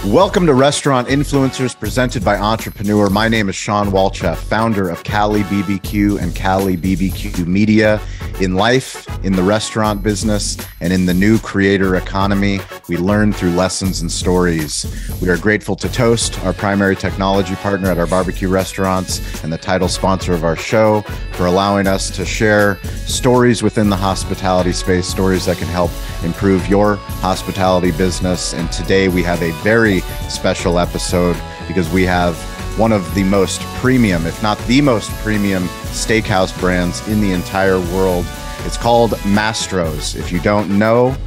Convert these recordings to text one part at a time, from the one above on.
Welcome to Restaurant Influencers presented by Entrepreneur. My name is Sean Walchef, founder of Cali BBQ and Cali BBQ Media. In life, in the restaurant business, and in the new creator economy, we learn through lessons and stories. We are grateful to Toast, our primary technology partner at our barbecue restaurants and the title sponsor of our show, for allowing us to share stories within the hospitality space, stories that can help improve your hospitality business. And today we have a very special episode because we have one of the most premium, if not the most premium, steakhouse brands in the entire world. It's called Mastro's. If you don't know,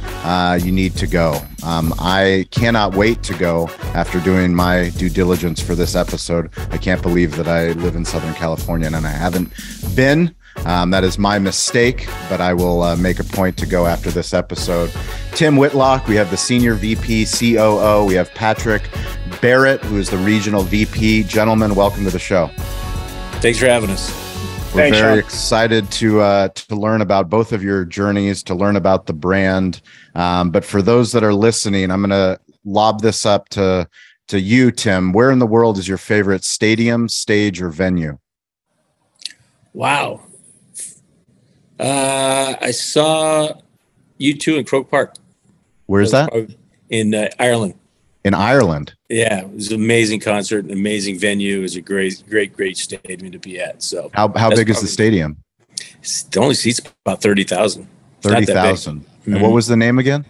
you need to go. I cannot wait to go after doing my due diligence for this episode. I can't believe that I live in Southern California and I haven't been. That is my mistake, but I will make a point to go after this episode. Tim Whitlock, we have the Senior VP, COO. We have Patrick Barrett, who is the Regional VP. Gentlemen, welcome to the show. Thanks for having us. We're very excited to learn about both of your journeys, to learn about the brand. But for those that are listening, I'm going to lob this up to you, Tim. Where in the world is your favorite stadium, stage, or venue? Wow. I saw U2 in Croke Park. Where's that? In Ireland. In Ireland? Yeah, it was an amazing concert, an amazing venue. It was a great stadium to be at. So how big is the stadium? It only seats about 30,000. 30,000. And what was the name again?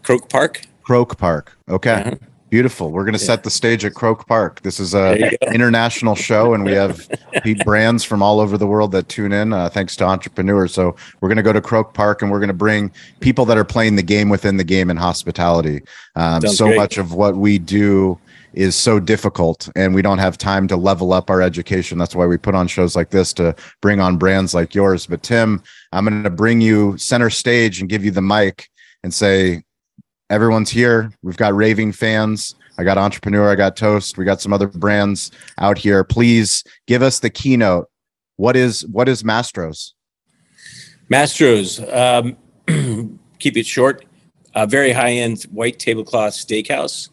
Croke Park. Croke Park. Okay. Uh-huh. Beautiful. We're going to set the stage at Croke Park. This is an international show, and we have brands from all over the world that tune in, thanks to Entrepreneurs. So we're going to go to Croke Park, and we're going to bring people that are playing the game within the game in hospitality. So much of what we do is so difficult, and we don't have time to level up our education. That's why we put on shows like this, to bring on brands like yours. But Tim, I'm going to bring you center stage and give you the mic and say, everyone's here. We've got raving fans. I got Entrepreneur. I got Toast. We got some other brands out here. Please give us the keynote. What is Mastro's? Mastro's, keep it short. A very high-end white tablecloth steakhouse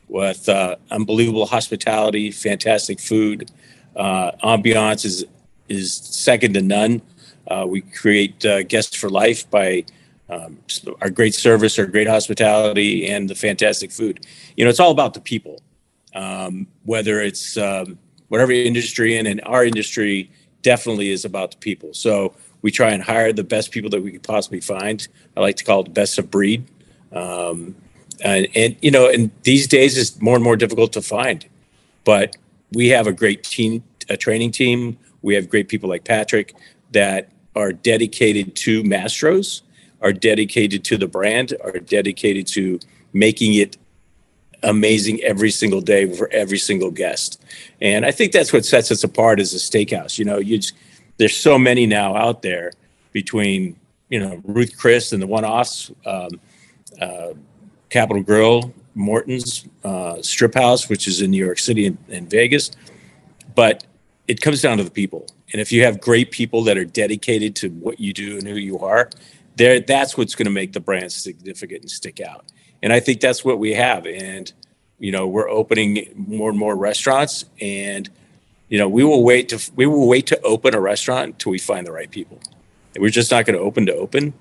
with unbelievable hospitality, fantastic food. Ambiance is second to none. We create guests for life by our great service, our great hospitality, and the fantastic food. You know, it's all about the people. Whether it's whatever industry, and in our industry, definitely is about the people. So we try and hire the best people that we could possibly find. I like to call it the best of breed. And you know, and these days it's more and more difficult to find. But we have a great team, a training team. We have great people like Patrick that are dedicated to Mastro's, are dedicated to the brand, are dedicated to making it amazing every single day for every single guest. And I think that's what sets us apart as a steakhouse. You know, there's so many now out there between, you know, Ruth Chris and the one-offs, Capital Grille, Morton's, Strip House, which is in New York City and Vegas. But it comes down to the people. And if you have great people that are dedicated to what you do and who you are, that's what's going to make the brand significant and stick out. And I think that's what we have. And, you know, we're opening more and more restaurants, and, you know, we will wait to open a restaurant until we find the right people. We're just not going to open.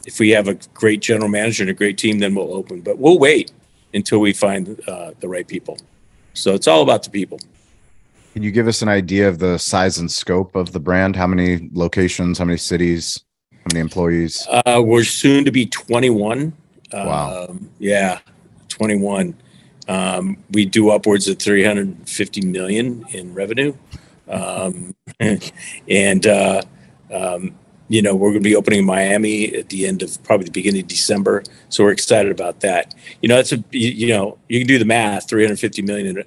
If we have a great general manager and a great team, then we'll open, but we'll wait until we find the right people. So it's all about the people. Can you give us an idea of the size and scope of the brand? How many locations, how many cities, how many employees? We're soon to be 21. Wow. Yeah, 21. We do upwards of 350 million in revenue. You know, we're going to be opening in Miami at the end of probably the beginning of December. So we're excited about that. You know, you know, you can do the math, 350 million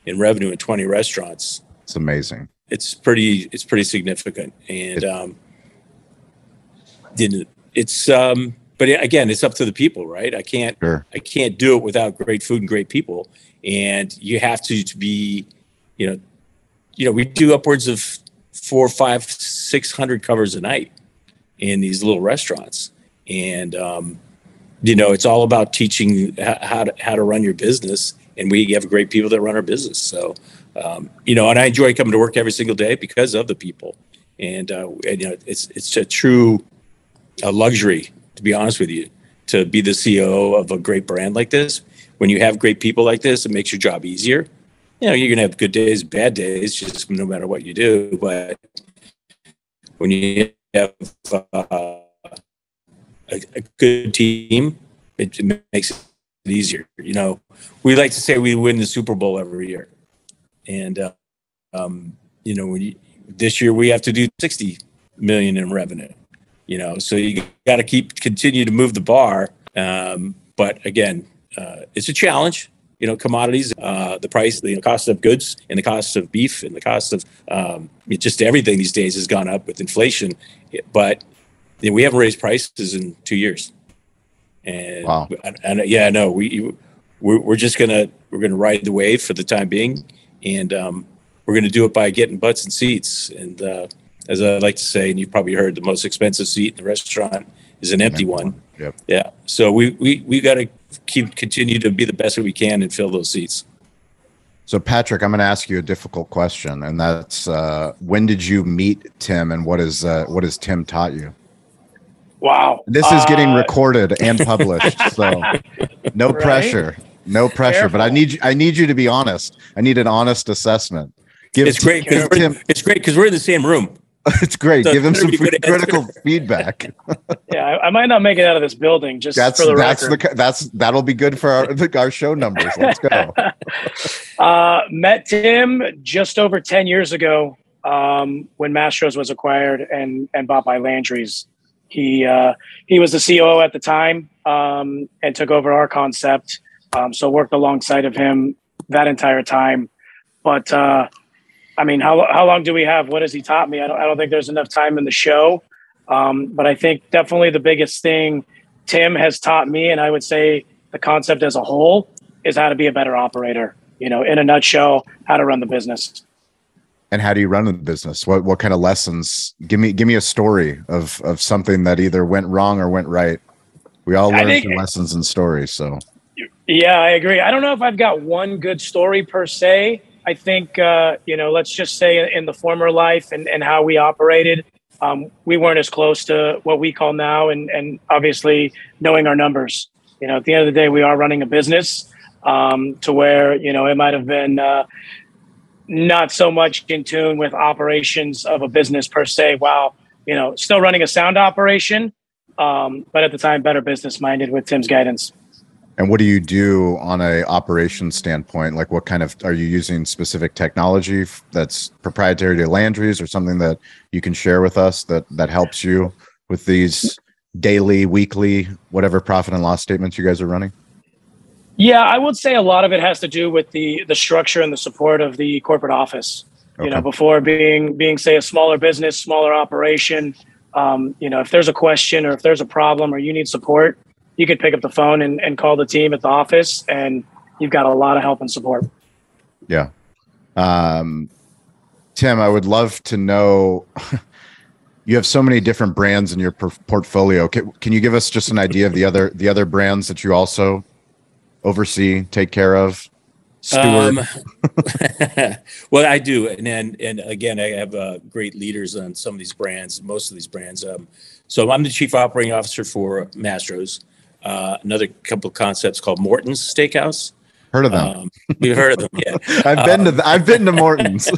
in revenue in 20 restaurants. It's amazing. It's pretty significant. And, but again, it's up to the people, right? I can't do it without great food and great people. And you have to be, you know, we do upwards of 400, 500, 600 covers a night in these little restaurants. And it's all about teaching how to run your business, and we have great people that run our business. So, and I enjoy coming to work every single day because of the people, and it's a true luxury, to be honest with you, to be the CEO of a great brand like this. When you have great people like this, it makes your job easier. You're gonna have good days, bad days, just no matter what you do. But when you have a good team, it makes it easier. We like to say we win the Super Bowl every year, and this year we have to do 60 million in revenue. So you got to continue to move the bar. But again, it's a challenge. Commodities, the price, the cost of goods, and the cost of beef, and the cost of just everything these days has gone up with inflation. But we haven't raised prices in 2 years. And wow. We're just gonna ride the wave for the time being, and we're gonna do it by getting butts and seats. And as I like to say, and you've probably heard, the most expensive seat in the restaurant is an empty one. Yep. Yeah. So we got to continue to be the best that we can and fill those seats. So Patrick, I'm going to ask you a difficult question, and that's when did you meet Tim, and what has Tim taught you? Wow. This is getting recorded and published, so no Right? pressure. No pressure. Careful. But I need you to be honest. I need an honest assessment. It's great because we're in the same room. It's great. So Give him some it's gonna be good answer. critical feedback. Yeah, I might not make it out of this building. Just for the record. That'll be good for our show numbers. Let's go. Met Tim just over 10 years ago when Mastro's was acquired and bought by Landry's. He was the COO at the time and took over our concept. So worked alongside of him that entire time. But how long do we have? What has he taught me? I don't think there's enough time in the show. But I think definitely the biggest thing Tim has taught me, and I would say the concept as a whole, is how to be a better operator. In a nutshell, how to run the business. And how do you run the business? What kind of lessons? Give me a story of something that either went wrong or went right. We all learn through lessons and stories. So yeah, I agree. I don't know if I've got one good story per se. I think let's just say in the former life and how we operated, we weren't as close to what we call now, and obviously knowing our numbers. At the end of the day, we are running a business to where it might have been not so much in tune with operations of a business per se, while still running a sound operation, but at the time better business minded with Tim's guidance. And what do you do on a operations standpoint? Like, what kind of, are you using specific technology that's proprietary to Landry's, or something that you can share with us that helps you with these daily, weekly, whatever profit and loss statements you guys are running? Yeah, I would say a lot of it has to do with the structure and the support of the corporate office. Okay. Before being say a smaller business, smaller operation, if there's a question or if there's a problem or you need support, you could pick up the phone and call the team at the office, and you've got a lot of help and support. Yeah. Tim, I would love to know, you have so many different brands in your portfolio. Can you give us just an idea of the other brands that you also oversee, take care of, steward? Well, I do. And again, I have great leaders on some of these brands, most of these brands. So I'm the chief operating officer for Mastro's. Another couple of concepts called Morton's Steakhouse. Heard of them? You've heard of them, yeah. I've been to Morton's.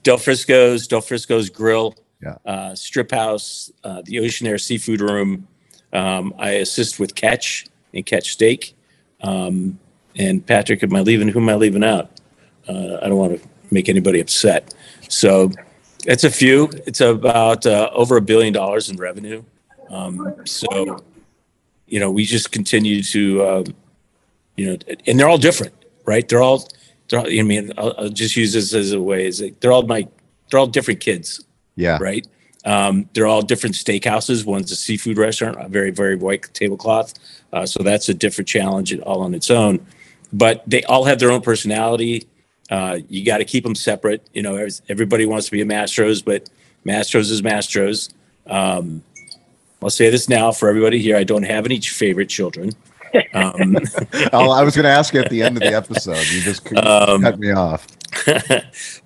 Del Frisco's Grill, Yeah. Strip House, the Ocean Air Seafood Room. I assist with Catch and Catch Steak. And Patrick, who am I leaving out? I don't want to make anybody upset. So it's a few. It's about over $1 billion in revenue. So we just continue to, and they're all different, right? They're all. I'll just use this as a way. They're all different kids. Yeah. Right. They're all different steakhouses. One's a seafood restaurant, a very, very white tablecloth. So that's a different challenge all on its own. But they all have their own personality. You got to keep them separate. Everybody wants to be a Mastro's, but Mastro's is Mastro's. I'll say this now for everybody here. I don't have any favorite children. I was going to ask you at the end of the episode. You just cut me off.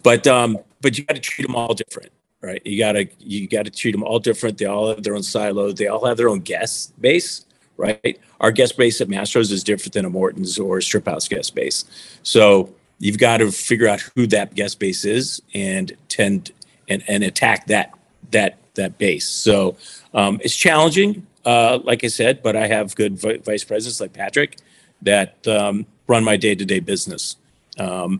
But you got to treat them all different, right? You got to treat them all different. They all have their own silo. They all have their own guest base, right? Our guest base at Mastro's is different than a Morton's or a Strip House guest base. So you've got to figure out who that guest base is and attack that base. So it's challenging, like I said, but I have good vice presidents like Patrick that run my day-to-day business.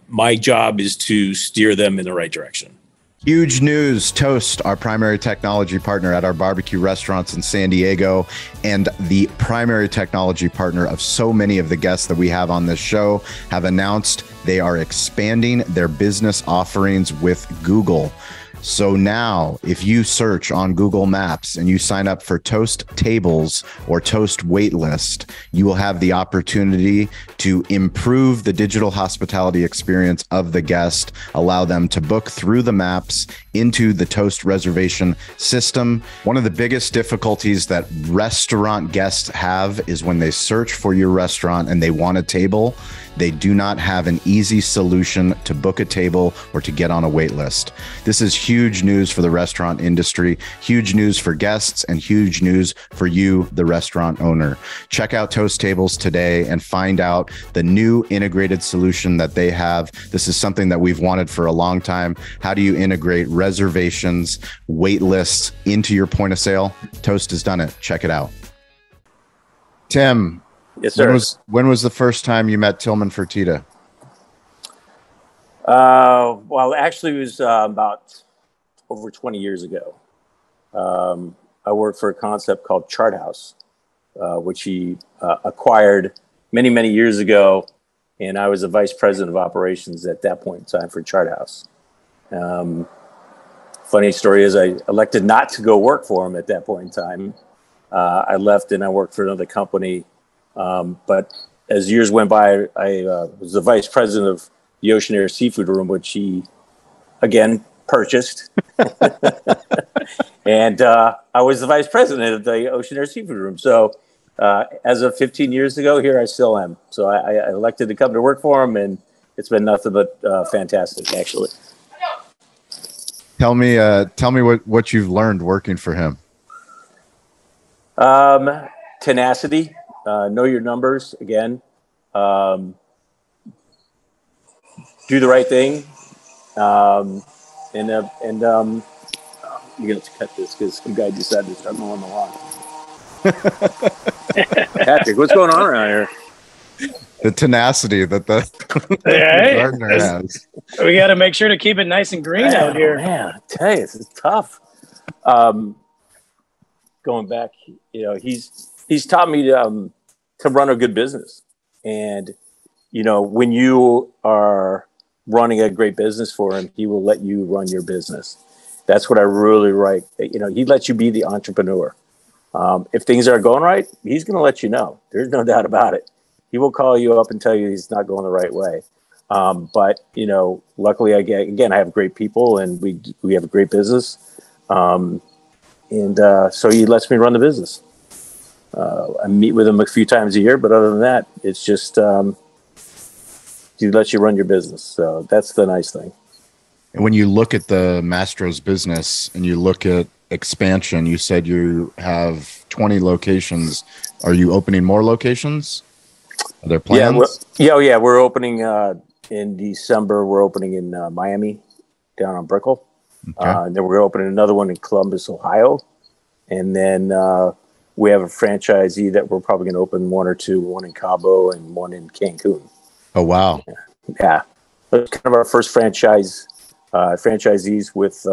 My job is to steer them in the right direction. Huge news. Toast, our primary technology partner at our barbecue restaurants in San Diego, and the primary technology partner of so many of the guests that we have on this show, have announced they are expanding their business offerings with Google. So now, if you search on Google Maps and you sign up for Toast Tables or Toast Waitlist, you will have the opportunity to improve the digital hospitality experience of the guest, allow them to book through the maps into the Toast reservation system. One of the biggest difficulties that restaurant guests have is when they search for your restaurant and they want a table, they do not have an easy solution to book a table or to get on a wait list. This is huge news for the restaurant industry, huge news for guests, and huge news for you, the restaurant owner. Check out Toast Tables today and find out the new integrated solution that they have. This is something that we've wanted for a long time. How do you integrate reservations, wait lists into your point of sale? Toast has done it. Check it out. Tim. Yes, sir. When was the first time you met Tillman Fertitta? Well, actually, it was about over 20 years ago. I worked for a concept called Chart House, which he acquired many, many years ago. And I was the vice president of operations at that point in time for Chart House. Funny story is I elected not to go work for him at that point in time. I left and I worked for another company. But as years went by, I was the vice president of the Ocean Air Seafood Room, which he, again, purchased. And I was the vice president of the Ocean Air Seafood Room. So as of 15 years ago, here I still am. So I elected to come to work for him, and it's been nothing but fantastic, actually. Tell me what you've learned working for him. Tenacity. Know your numbers again. Do the right thing. You're gonna have to cut this because some guy decided to start mowing the lawn. Patrick, what's going on around here? The tenacity that the gardener has. We got to make sure to keep it nice and green out here. Man, I tell you, this is tough. Going back, he's taught me to run a good business. And, when you are running a great business for him, he will let you run your business. That's what I really like. He lets you be the entrepreneur. If things aren't going right, he's going to let you know. There's no doubt about it. He will call you up and tell you he's not going the right way. But, luckily, I have great people and we have a great business. So he lets me run the business. I meet with him a few times a year, but other than that, it's just he lets you run your business. So that's the nice thing. And when you look at the Mastro's business and you look at expansion, you said you have 20 locations. Are you opening more locations? Are there plans? Yeah, we're opening in December. We're opening in Miami, down on Brickell. Okay. And then we're opening another one in Columbus, Ohio. And then we have a franchisee that we're probably going to open one or two, one in Cabo and one in Cancun. Oh, wow. Yeah. That's kind of our first franchisees with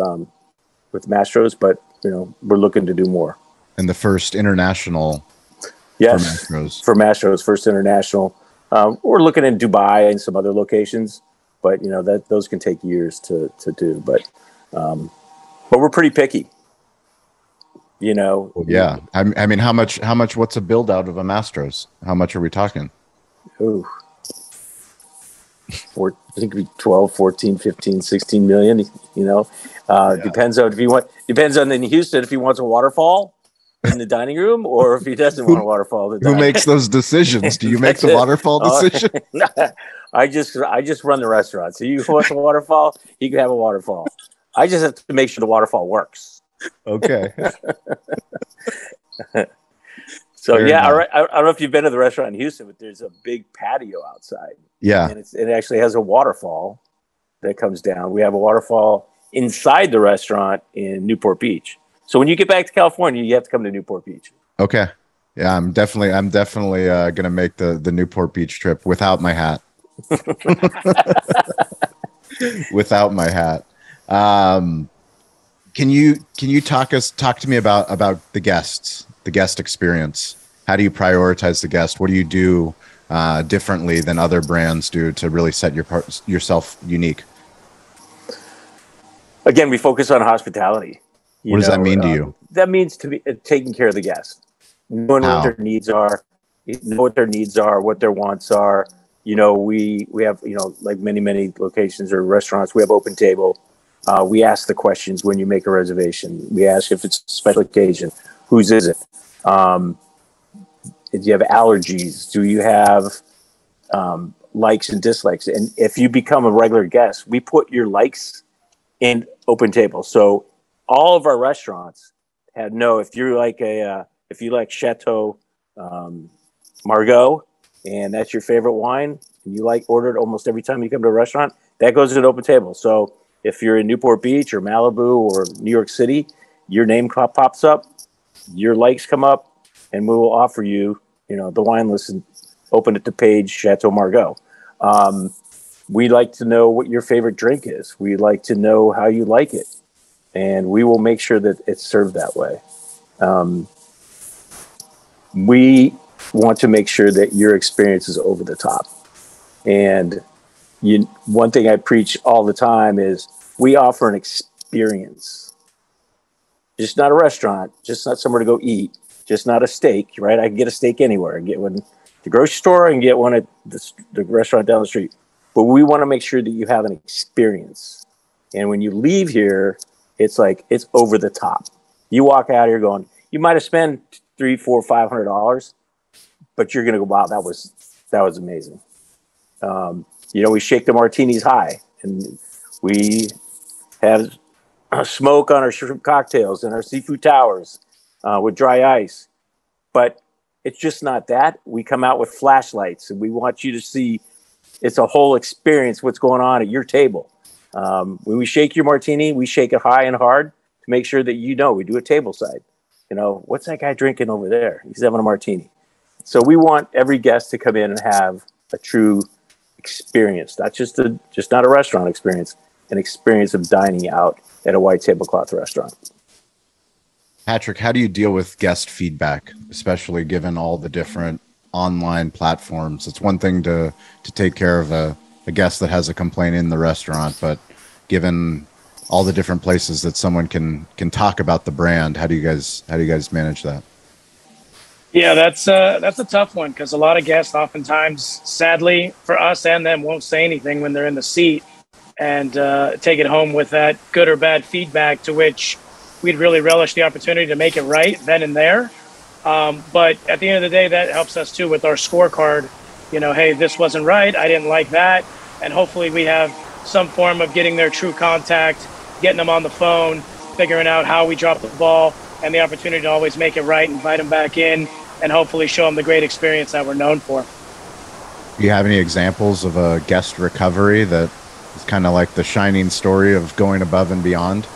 Mastro's, but, we're looking to do more. And the first international for Mastro's, first international. We're looking in Dubai and some other locations, but, those can take years to do. But we're pretty picky. Yeah. I mean, how much, what's a build out of a Mastro's? How much are we talking? Ooh. I think it'd be 12, 14, 15, 16 million, Depends on in Houston, if he wants a waterfall, in the dining room, or if he doesn't want a waterfall in the Who dining makes those decisions? Do you make That's the it. waterfall decision? I just run the restaurant. So you want the waterfall, he can have a waterfall. I just have to make sure the waterfall works. Okay. So Fair yeah, enough. I don't know if you've been to the restaurant in Houston, but there's a big patio outside. Yeah. And it actually has a waterfall that comes down. We have a waterfall inside the restaurant in Newport Beach. So when you get back to California, you have to come to Newport Beach. Okay. Yeah, I'm definitely gonna make the Newport Beach trip without my hat. Without my hat. Can you talk to me about the guest experience? How do you prioritize the guest? What do you do differently than other brands do to really set yourself unique? Again, we focus on hospitality. What does that mean to you? That means to be taking care of the guest, knowing How? what their needs are, what their wants are. We have, like many locations or restaurants, we have open table. We ask the questions when you make a reservation. We ask if it's a special occasion, whose is it? Do you have allergies? Do you have likes and dislikes? And if you become a regular guest, we put your likes in open table. So all of our restaurants if you like Chateau Margaux, and that's your favorite wine, and you order it almost every time you come to a restaurant, that goes to an open table. So if you're in Newport Beach or Malibu or New York City, your name pops up, your likes come up, and we will offer you, the wine list and open it to page Chateau Margaux. We like to know what your favorite drink is. We like to know how you like it, and we will make sure that it's served that way. We want to make sure that your experience is over the top. And one thing I preach all the time is we offer an experience. Just not a restaurant, just not somewhere to go eat, just not a steak, right? I can get a steak anywhere. I can get one at the grocery store, I can get one at the restaurant down the street. But we want to make sure that you have an experience. And when you leave here, it's over the top. You walk out here going, you might have spent $300, $400, $500, but you're going to go, wow, that was amazing. We shake the martinis high, and we have smoke on our shrimp cocktails and our seafood towers with dry ice. But it's just not that. We come out with flashlights, and we want you to see it's a whole experience what's going on at your table. When we shake your martini, we shake it high and hard to make sure that we do a table side. What's that guy drinking over there? He's having a martini. So we want every guest to come in and have a true experience, just not a restaurant experience, an experience of dining out at a white tablecloth restaurant. Patrick, how do you deal with guest feedback, especially given all the different online platforms? It's one thing to take care of a guest that has a complaint in the restaurant, but given all the different places that someone can talk about the brand, how do you guys manage that? Yeah, that's a tough one, because a lot of guests oftentimes, sadly for us and them, won't say anything when they're in the seat and take it home with that good or bad feedback, to which we'd really relish the opportunity to make it right then and there. But at the end of the day, that helps us too with our scorecard. Hey, this wasn't right. I didn't like that. And hopefully we have some form of getting their true contact, getting them on the phone, figuring out how we dropped the ball, and the opportunity to always make it right, invite them back in, and hopefully show them the great experience that we're known for. Do you have any examples of a guest recovery that is kind of like the shining story of going above and beyond?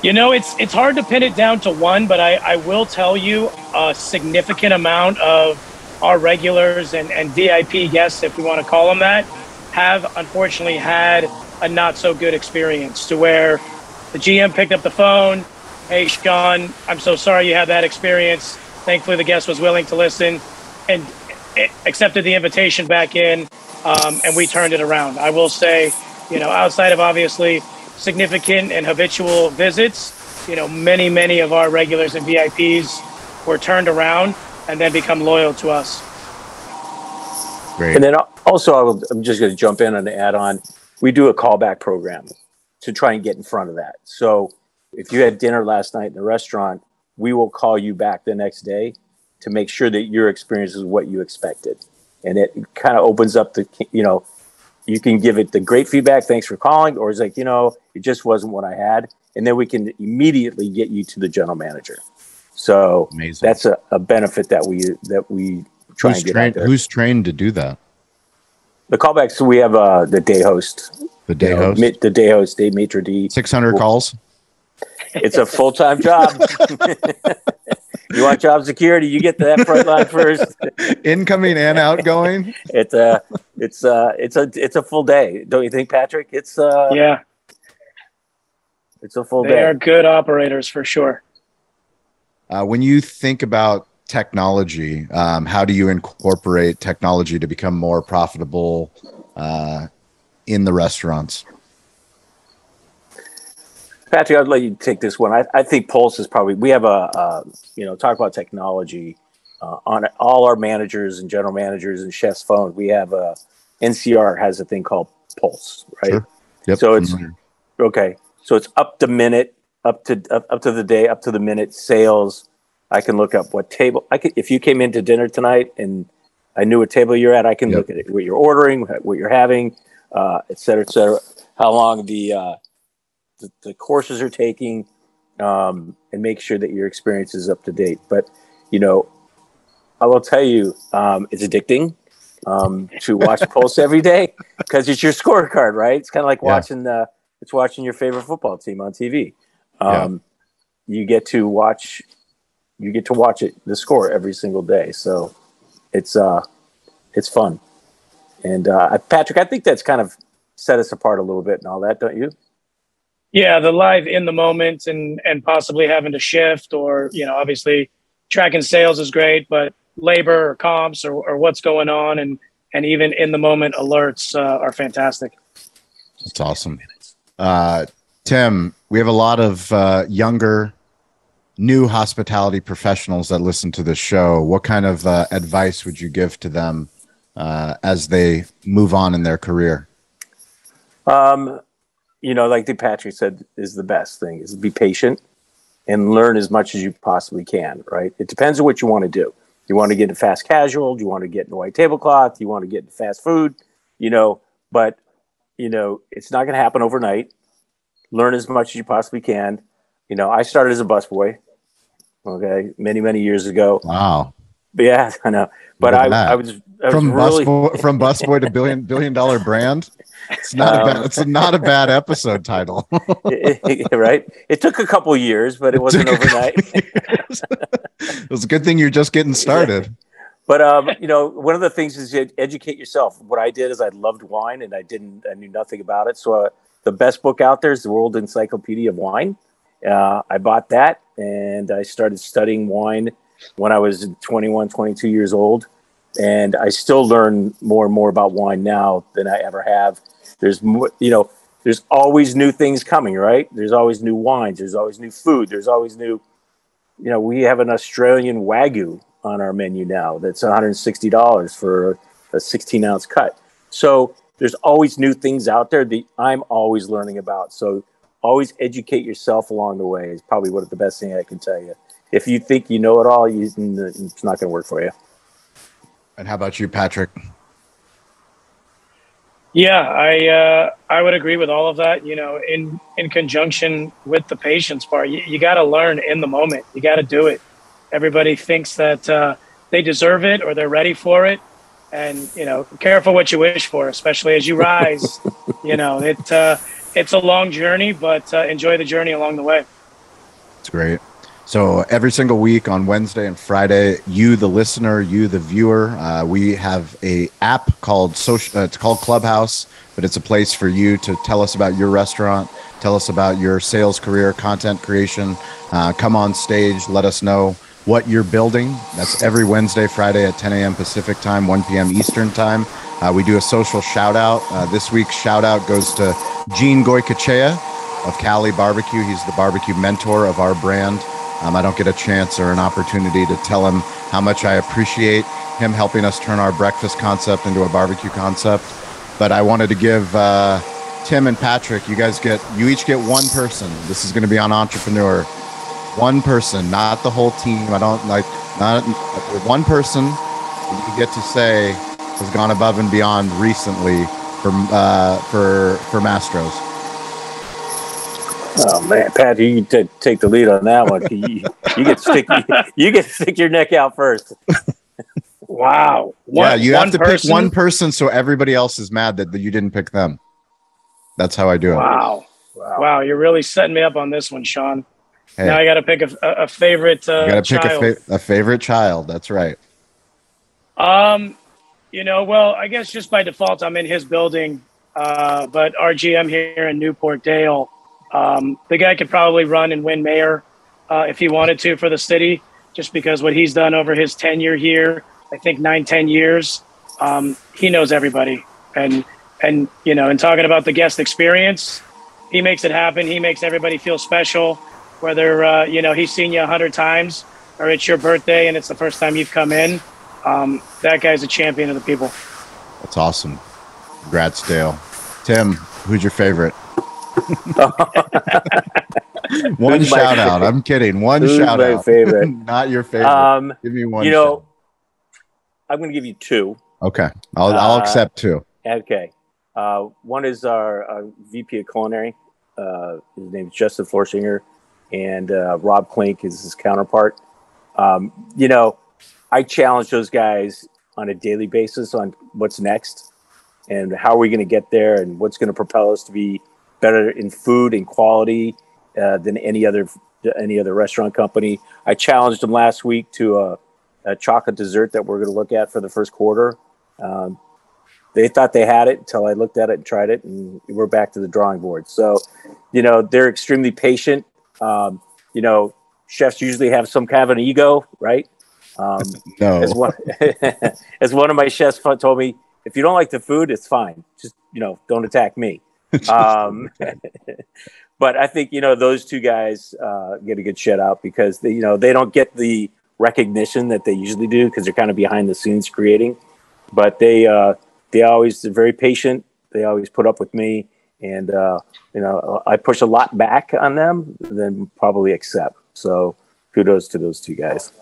It's hard to pin it down to one, but I will tell you a significant amount of our regulars and VIP guests, if we want to call them that, have unfortunately had a not so good experience, to where the GM picked up the phone. Hey, Sean, I'm so sorry you had that experience. Thankfully, the guest was willing to listen and accepted the invitation back in, and we turned it around. I will say, outside of obviously significant and habitual visits, many of our regulars and VIPs were turned around and then become loyal to us. Great. And then also, I'm just going to jump in and add on, we do a callback program to try and get in front of that. So if you had dinner last night in the restaurant, we will call you back the next day to make sure that your experience is what you expected. And it kind of opens up you can give it the great feedback, thanks for calling, or it's like, it just wasn't what I had. And then we can immediately get you to the general manager. So amazing. That's a benefit that we try and get out there. Who's trained to do that? The callbacks, so we have the day host. The day host? The day host, Dave Maitre D. 600 calls? It's a full-time job. You want job security, you get to that front line first. Incoming and outgoing? It's a full day. Don't you think, Patrick? It's yeah. It's a full day. They are good operators for sure. When you think about technology, how do you incorporate technology to become more profitable in the restaurants? Patrick, I'd let you take this one. I think Pulse is probably, we have talk about technology on all our managers and general managers and chefs' phone. We have NCR has a thing called Pulse, right? Sure. Yep. So it's okay. So it's up to minute, up to the day, up to the minute sales. I can look up what table if you came into dinner tonight and I knew what table you're at, I can look at it, what you're ordering, what you're having, et cetera, how long the courses are taking, and make sure that your experience is up to date. But, I will tell you, it's addicting to watch Pulse every day because it's your scorecard, right? It's kind of like watching your favorite football team on TV. You get to watch it, the score every single day. So it's fun. And Patrick, I think that's kind of set us apart a little bit and all that, don't you? Yeah, the live in the moment and possibly having to shift or, obviously tracking sales is great, but labor or comps or what's going on and even in the moment alerts are fantastic. That's awesome. Tim, we have a lot of younger, new hospitality professionals that listen to this show. What kind of advice would you give to them as they move on in their career? Like the Patrick said, is the best thing is be patient and learn as much as you possibly can, right? It depends on what you want to do. You want to get into fast casual? Do you want to get into white tablecloth? Do you want to get into fast food? But it's not going to happen overnight. Learn as much as you possibly can. I started as a busboy, okay, many, many years ago. Wow. Yeah, I know. But I was from really from busboy to billion dollar brand. It's not a bad episode title. Right? It took a couple years, but it wasn't overnight. It was a good thing you're just getting started. But one of the things is educate yourself. What I did is I loved wine and I knew nothing about it. So the best book out there is the World Encyclopedia of Wine. I bought that and I started studying wine when I was 21, 22 years old. And I still learn more and more about wine now than I ever have. There's more, there's always new things coming, right? There's always new wines. There's always new food. There's always new, we have an Australian Wagyu on our menu now. That's $160 for a 16-ounce cut. So there's always new things out there that I'm always learning about. So always educate yourself along the way is probably the best thing I can tell you. If you think you know it all, it's not going to work for you. And how about you, Patrick? Yeah, I would agree with all of that. In conjunction with the patience part, you got to learn in the moment. You got to do it. Everybody thinks that they deserve it or they're ready for it, and careful what you wish for, especially as you rise. It's a long journey, but enjoy the journey along the way. It's great. So every single week on Wednesday and Friday, you, the listener, you, the viewer, we have a app called it's called Clubhouse, but it's a place for you to tell us about your restaurant, tell us about your sales career, content creation, come on stage, let us know what you're building. That's every Wednesday, Friday at 10 a.m. Pacific time, 1 p.m. Eastern time. We do a social shout out. This week's shout out goes to Gene Goycochea of Cali Barbecue. He's the barbecue mentor of our brand. I don't get a chance or an opportunity to tell him how much I appreciate him helping us turn our breakfast concept into a barbecue concept. But I wanted to give Tim and Patrick, you each get one person. This is going to be on Entrepreneur. One person, not the whole team. I don't like not one person that you get to say has gone above and beyond recently for Mastros. Oh man, Pat, you can take the lead on that one. You get to stick your neck out first. Wow. You have to pick one person so everybody else is mad that you didn't pick them. That's how I do it. Wow. You're really setting me up on this one, Sean. Hey, now I got to pick a favorite you got to child. pick a favorite child. That's right. Well, I guess just by default, I'm in his building. But our GM here in Newport Dale, the guy could probably run and win mayor if he wanted to for the city, just because what he's done over his tenure here, I think 9-10 years, he knows everybody. And talking about the guest experience, he makes it happen. He makes everybody feel special, whether, he's seen you 100 times or it's your birthday and it's the first time you've come in. That guy's a champion of the people. That's awesome. Congrats, Dale. Tim, who's your favorite? One shout out. I'm kidding. One shout out. Favorite? Not your favorite. Give me one. I'm going to give you two. Okay, I'll accept two. Okay. One is our VP of Culinary. His name is Justin Florsinger, and Rob Klink is his counterpart. I challenge those guys on a daily basis on what's next and how are we going to get there and what's going to propel us to be better in food and quality than any other restaurant company. I challenged them last week to a chocolate dessert that we're going to look at for the first quarter. They thought they had it until I looked at it and tried it, and we're back to the drawing board. So, they're extremely patient. Chefs usually have some kind of an ego, right? No. As one of my chefs told me, if you don't like the food, it's fine. Just, don't attack me. But I think, those two guys get a good shout out because they don't get the recognition that they usually do because they're kind of behind the scenes creating. But they always are very patient. They always put up with me. And, I push a lot back on them than probably accept. So kudos to those two guys.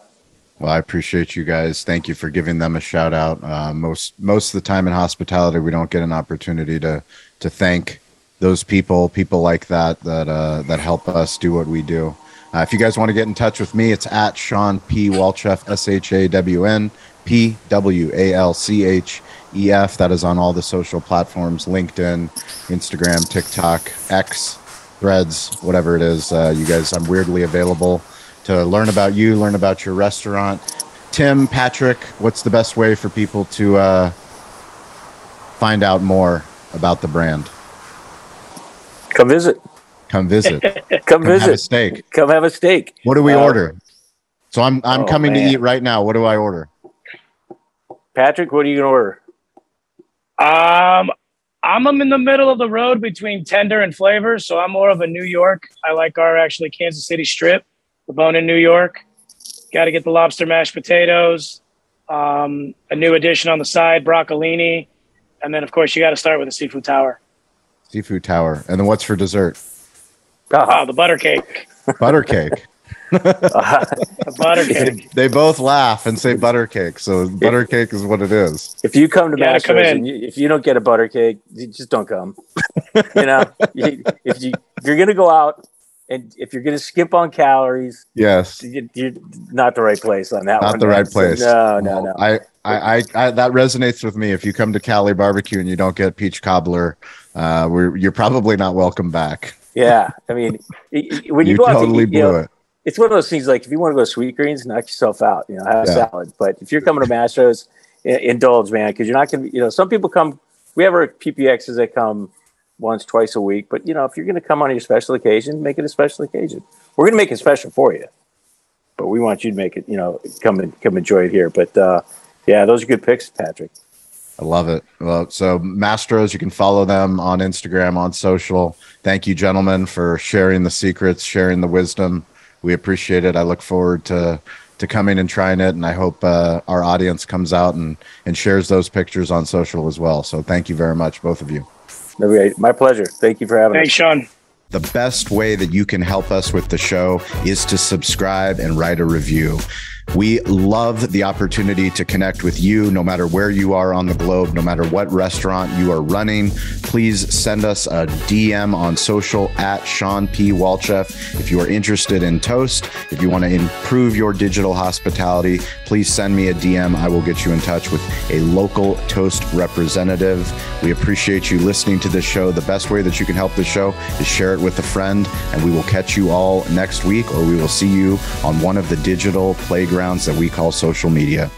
Well, I appreciate you guys. Thank you for giving them a shout out. Most of the time in hospitality, we don't get an opportunity to thank those people like that help us do what we do. If you guys want to get in touch with me, it's at Sean P. Walchef, SHAWN PWALCHEF. That is on all the social platforms, LinkedIn, Instagram, TikTok, X, Threads, whatever it is. You guys, I'm weirdly available to learn about you, learn about your restaurant. Tim, Patrick, what's the best way for people to find out more about the brand? Come visit. Come visit. Come visit. Have a steak. Come have a steak. What do we order? So I'm coming to eat right now. What do I order? Patrick, what are you going to order? I'm in the middle of the road between tender and flavor, so I'm more of a New York. I like our actually Kansas City strip, the bone in New York. Got to get the lobster mashed potatoes, a new addition on the side, broccolini, and then of course you got to start with the seafood tower. Seafood tower, and then what's for dessert? Oh, the butter cake. Butter cake. The butter cake. They both laugh and say butter cake, so butter cake is what it is. If you come to Masters and if you don't get a butter cake, you just don't come. If you're going to go out and if you're going to skip on calories, yes, you're not the right place on that one. Not the right place. No. I that resonates with me. If you come to Cali Barbecue and you don't get peach cobbler, you're probably not welcome back. Yeah, I mean, when you go out totally to eat, blew it. It's one of those things like if you want to go Sweetgreens, knock yourself out. Have a salad. But if you're coming to Mastros, indulge, man, because you're not going to. Some people come. We have our PPXs that come once, twice a week. But if you're going to come on your special occasion, make it a special occasion. We're going to make it special for you, but we want you to make it. Come enjoy it here. But those are good picks, Patrick. I love it. Well, so Mastros, you can follow them on Instagram, on social. Thank you, gentlemen, for sharing the secrets, sharing the wisdom. We appreciate it. I look forward to coming and trying it, and I hope our audience comes out and shares those pictures on social as well. So thank you very much, both of you. My pleasure. Thank you for having us. Thanks, Sean. The best way that you can help us with the show is to subscribe and write a review. We love the opportunity to connect with you no matter where you are on the globe, no matter what restaurant you are running. Please send us a DM on social at Sean P. Walchef. If you are interested in Toast, if you want to improve your digital hospitality, please send me a DM. I will get you in touch with a local Toast representative. We appreciate you listening to this show. The best way that you can help the show is share it with a friend, and we will catch you all next week, or we will see you on one of the digital playgrounds that we call social media.